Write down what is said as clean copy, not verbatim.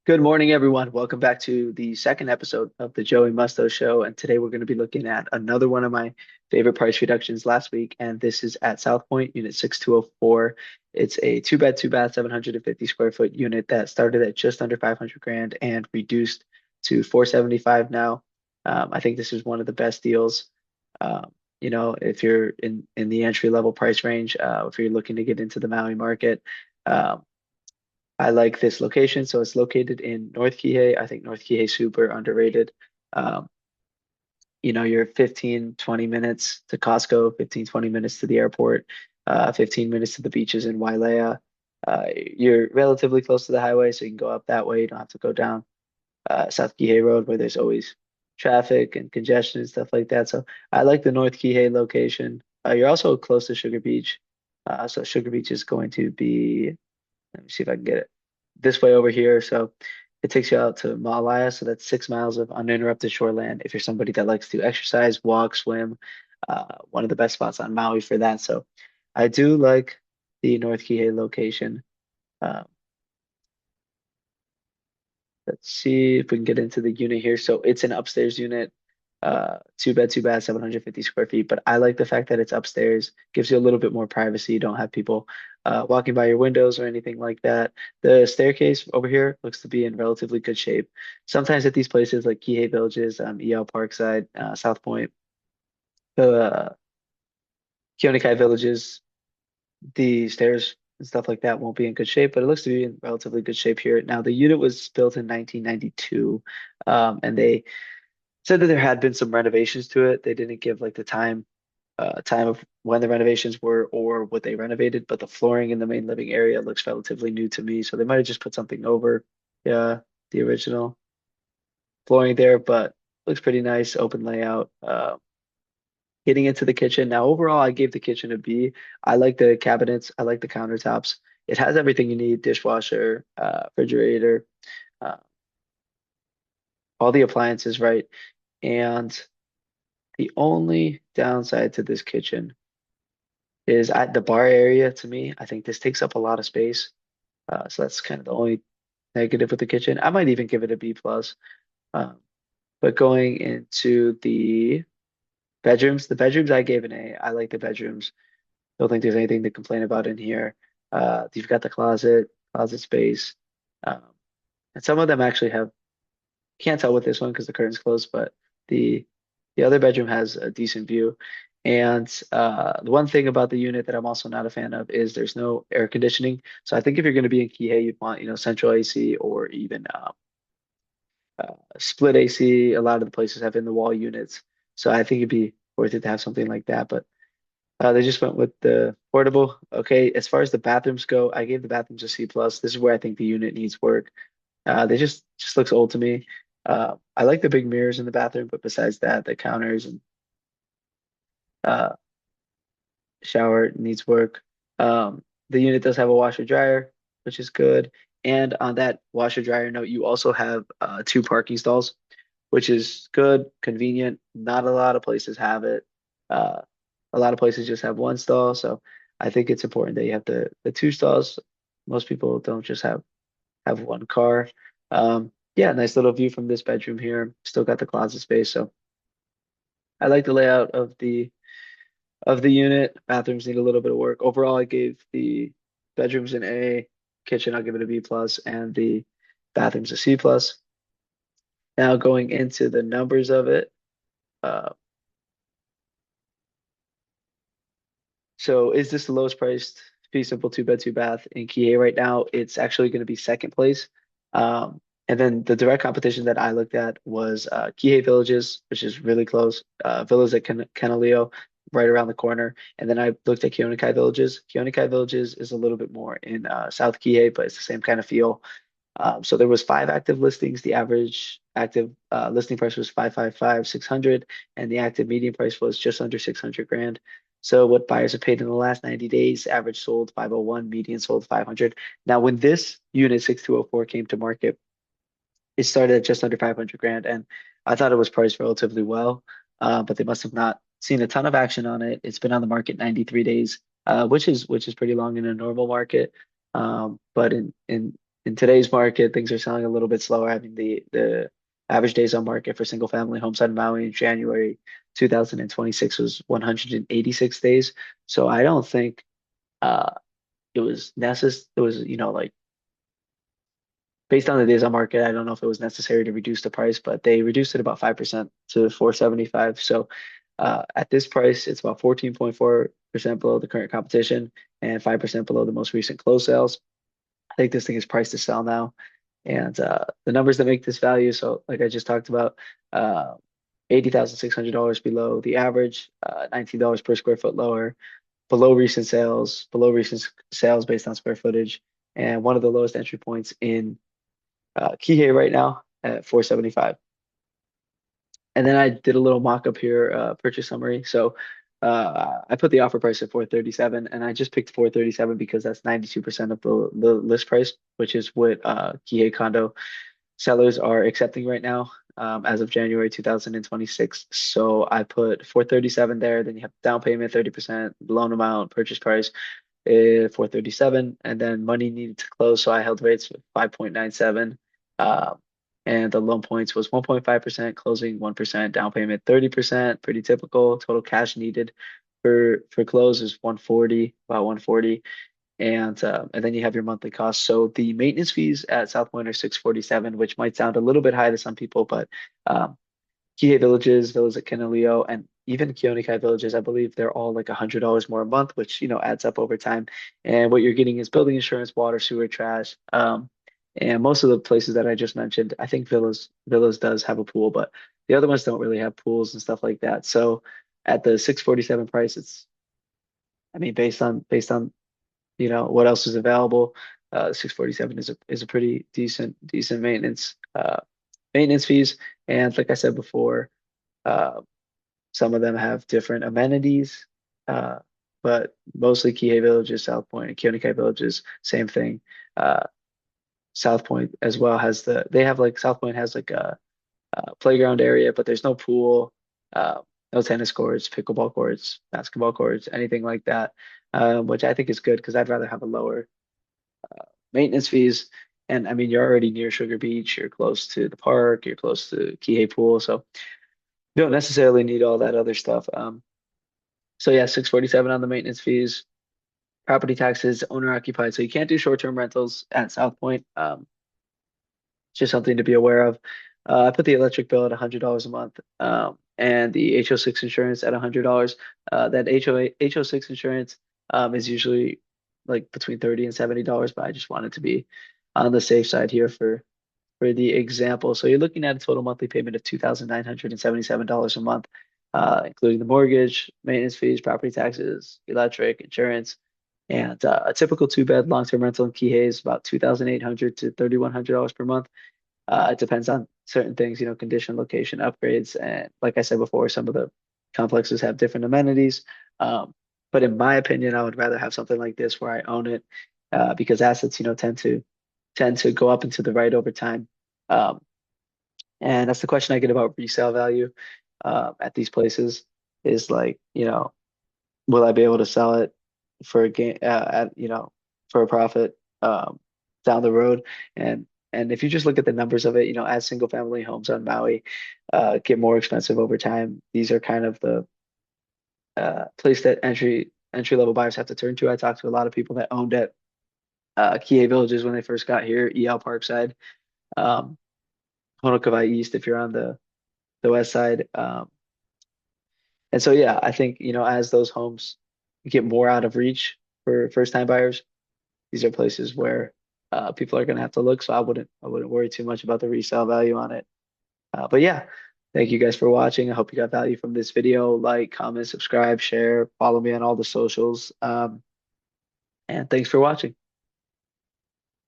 Good morning, everyone. Welcome back to the second episode of the Joey Musto Show. And today we're going to be looking at another one of my favorite price reductions last week. And this is at Southpointe, Unit 6204. It's a two bed, two bath, 750 square foot unit that started at just under 500 grand and reduced to 475 now. I think this is one of the best deals. If you're in the entry level price range, if you're looking to get into the Maui market. Um, I like this location. So it's located in North Kihei. I think North Kihei is super underrated. Um, you're 15, 20 minutes to Costco, 15, 20 minutes to the airport, 15 minutes to the beaches in Wailea. You're relatively close to the highway, so you can go up that way. You don't have to go down South Kihei Road where there's always traffic and congestion and stuff like that. So I like the North Kihei location. You're also close to Sugar Beach. So Sugar Beach is going to be, let me see if I can get it this way over here. So it takes you out to Maui. So that's 6 miles of uninterrupted shoreland. If you're somebody that likes to exercise, walk, swim, one of the best spots on Maui for that. So I do like the North Kihei location. Um, let's see if we can get into the unit here. So it's an upstairs unit, two bed, two bath, 750 square feet. But I like the fact that it's upstairs, gives you a little bit more privacy. You don't have people walking by your windows or anything like that. The staircase over here looks to be in relatively good shape. Sometimes at these places like Kihei Villages, EL Parkside, South Point, the Keonikai Villages, the stairs and stuff like that won't be in good shape, but it looks to be in relatively good shape here. Now, the unit was built in 1992, and they said that there had been some renovations to it. They didn't give like the time of when the renovations were or what they renovated, but the flooring in the main living area looks relatively new to me. So they might have just put something over, yeah, the original flooring there, but looks pretty nice, open layout. Getting into the kitchen. Now, overall, I gave the kitchen a B. I like the cabinets. I like the countertops. It has everything you need, dishwasher, refrigerator, uh, all the appliances, right? And the only downside to this kitchen is at the bar area to me. I think this takes up a lot of space. So that's kind of the only negative with the kitchen. I might even give it a B plus. Um, but going into the bedrooms I gave an A. I like the bedrooms. Don't think there's anything to complain about in here. You've got the closet space. Um, and some of them actually have, can't tell with this one because the curtain's closed, but the the other bedroom has a decent view. And the one thing about the unit that I'm also not a fan of is there's no air conditioning. So I think if you're going to be in Kihei, you'd want, central AC or even split AC. A lot of the places have in the wall units. So I think it'd be worth it to have something like that. But they just went with the portable. Okay, as far as the bathrooms go, I gave the bathrooms a C plus. This is where I think the unit needs work. They just looks old to me. I like the big mirrors in the bathroom, but besides that, the counters and uh, shower needs work. The unit does have a washer dryer, which is good. And on that washer dryer note, you also have two parking stalls, which is good, convenient. Not a lot of places have it. Uh, a lot of places just have one stall, so I think it's important that you have the two stalls. Most people don't just have one car. Yeah, nice little view from this bedroom here. Still got the closet space, so I like the layout of the unit. Bathrooms need a little bit of work. Overall, I gave the bedrooms an A, kitchen I'll give it a B plus, and the bathrooms a C plus. Now going into the numbers of it. Uh, so is this the lowest priced fee simple two bed, two bath in Kihei right now? It's actually going to be second place. And then the direct competition that I looked at was Kihei Villages, which is really close. Villas at Canaleo, right around the corner. And then I looked at Keonikai Villages. Keonikai Villages is a little bit more in South Kihei, but it's the same kind of feel. So there was five active listings. The average active listing price was 555,600, and the active median price was just under 600 grand. So what buyers have paid in the last 90 days, average sold 501, median sold 500. Now, when this unit 6204 came to market, it started at just under 500 grand, and I thought it was priced relatively well, but they must have not seen a ton of action on it. It's been on the market 93 days, which is pretty long in a normal market. But in in today's market, things are selling a little bit slower. I mean, the average days on market for single family homes on Maui in January 2026 was 186 days. So I don't think uh it was necessary. It was, like based on the days on market, I don't know if it was necessary to reduce the price, but they reduced it about 5% to 475. So at this price, it's about 14.4% below the current competition and 5% below the most recent close sales. I think this thing is priced to sell now. And the numbers that make this value, so like I just talked about, $80,600 below the average, $19 per square foot lower, below recent sales based on square footage, and one of the lowest entry points in Kihei right now at 475. And then I did a little mock-up here, purchase summary. So I put the offer price at 437, and I just picked 437 because that's 92% of the list price, which is what Kihei condo sellers are accepting right now, as of January 2026. So I put 437 there. Then you have down payment, 30%, loan amount, purchase price, 437, and then money needed to close. So I held rates with 5.97. And the loan points was 1.5%, closing 1%, down payment 30%, pretty typical. Total cash needed for close is 140, about 140. And then you have your monthly costs. So the maintenance fees at Southpointe are 647, which might sound a little bit high to some people, but um, Kihei villages, villas at Kinaleo, and even Keonikai villages, I believe they're all like $100 more a month, which adds up over time. And what you're getting is building insurance, water, sewer, trash. And most of the places that I just mentioned, I think villas does have a pool, but the other ones don't really have pools and stuff like that. So at the 647 price, I mean, based on what else is available, 647 is a pretty decent maintenance fees. And like I said before, uh, some of them have different amenities, uh, but mostly Kihei villages, South Point, and Keonikai villages, same thing. Uh, South Point as well has they have like South Point has like a playground area, but there's no pool, no tennis courts, pickleball courts, basketball courts, anything like that, which I think is good because I'd rather have a lower maintenance fees. And I mean, you're already near Sugar Beach, you're close to the park, you're close to Kihei Pool, so you don't necessarily need all that other stuff. So yeah, 647 on the maintenance fees. Property taxes, owner occupied. So you can't do short-term rentals at South Point. Just something to be aware of. I put the electric bill at $100 a month, and the HO6 insurance at $100. That HO6 insurance is usually like between $30 and $70, but I just wanted to be on the safe side here for the example. So you're looking at a total monthly payment of $2,977 a month, including the mortgage, maintenance fees, property taxes, electric, insurance. And a typical two-bed long-term rental in Kihei is about $2,800 to $3,100 per month. It depends on certain things, condition, location, upgrades, and like I said before, some of the complexes have different amenities. But in my opinion, I would rather have something like this where I own it, because assets, tend to go up into the right over time. Um, and that's the question I get about resale value at these places is like, will I be able to sell it for a gain for a profit down the road? And if you just look at the numbers of it, as single family homes on Maui get more expensive over time, these are kind of the place that entry level buyers have to turn to. I talked to a lot of people that owned at Kihei Villages when they first got here, EL Parkside, um, Honokawai East if you're on the west side. And so yeah, I think as those homes get more out of reach for first time buyers, these are places where people are going to have to look. So I wouldn't worry too much about the resale value on it. But yeah, thank you guys for watching. I hope you got value from this video. Like, comment, subscribe, share, follow me on all the socials. And thanks for watching.